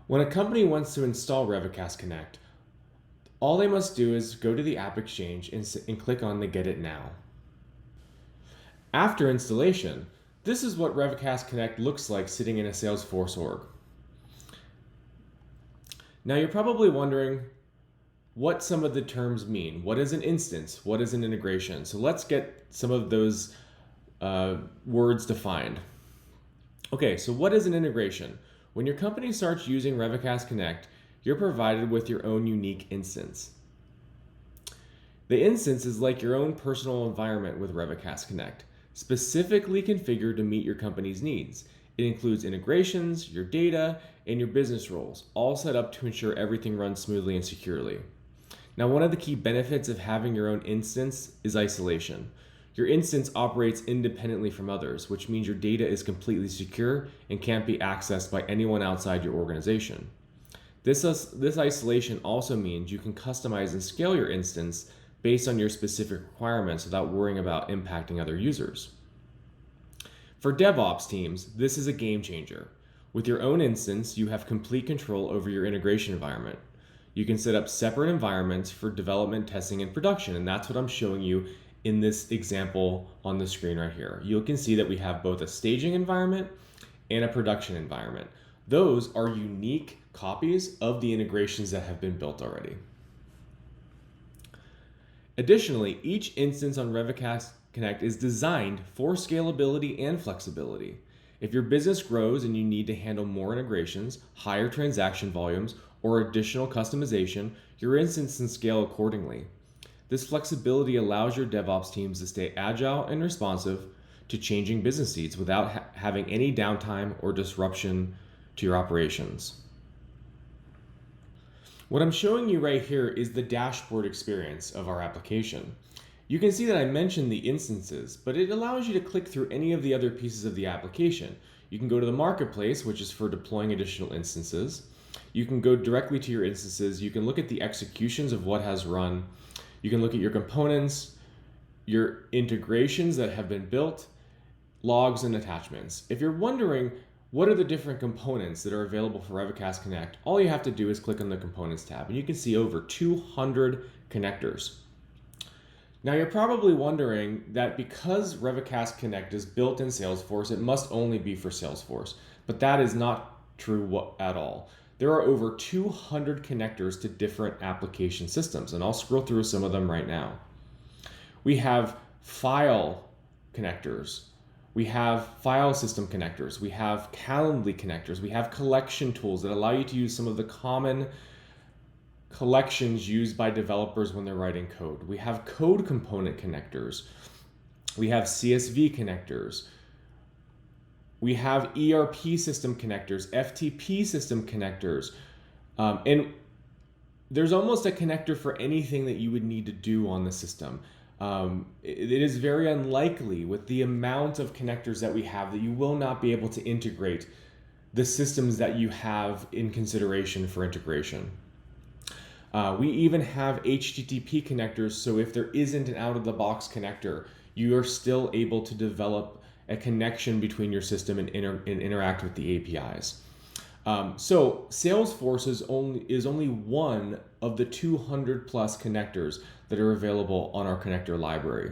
When a company wants to install Revecast Connect, all they must do is go to the App Exchange and click on the Get It Now. After installation, this is what Revecast Connect looks like sitting in a Salesforce org. Now you're probably wondering what some of the terms mean. What is an instance? What is an integration? So let's get some of those words defined. Okay, so what is an integration? When your company starts using Revecast Connect, you're provided with your own unique instance. The instance is like your own personal environment with Revecast Connect, specifically configured to meet your company's needs. It includes integrations, your data, and your business roles, all set up to ensure everything runs smoothly and securely. Now, one of the key benefits of having your own instance is isolation. Your instance operates independently from others, which means your data is completely secure and can't be accessed by anyone outside your organization. This isolation also means you can customize and scale your instance based on your specific requirements without worrying about impacting other users. For DevOps teams, this is a game changer. With your own instance, you have complete control over your integration environment. You can set up separate environments for development, testing, and production, and that's what I'm showing you in this example on the screen right here. You can see that we have both a staging environment and a production environment. Those are unique copies of the integrations that have been built already. Additionally, each instance on Revecast Connect is designed for scalability and flexibility. If your business grows and you need to handle more integrations, higher transaction volumes, or additional customization, your instance can scale accordingly. This flexibility allows your DevOps teams to stay agile and responsive to changing business needs without having any downtime or disruption to your operations. What I'm showing you right here is the dashboard experience of our application. You can see that I mentioned the instances, but it allows you to click through any of the other pieces of the application. You can go to the marketplace, which is for deploying additional instances. You can go directly to your instances. You can look at the executions of what has run. You can look at your components, your integrations that have been built, logs, and attachments. If you're wondering what are the different components that are available for Revecast Connect, all you have to do is click on the Components tab, and you can see over 200 connectors. Now you're probably wondering that because Revecast Connect is built in Salesforce, it must only be for Salesforce, but that is not true at all. There are over 200 connectors to different application systems, and I'll scroll through some of them right now. We have file connectors, we have file system connectors, we have Calendly connectors, we have collection tools that allow you to use some of the common collections used by developers when they're writing code. We have code component connectors, we have CSV connectors, we have ERP system connectors, FTP system connectors, and there's almost a connector for anything that you would need to do on the system. It is very unlikely with the amount of connectors that we have that you will not be able to integrate the systems that you have in consideration for integration. We even have HTTP connectors, so if there isn't an out-of-the-box connector, you are still able to develop a connection between your system and interact with the APIs. So Salesforce is only one of the 200 plus connectors that are available on our connector library.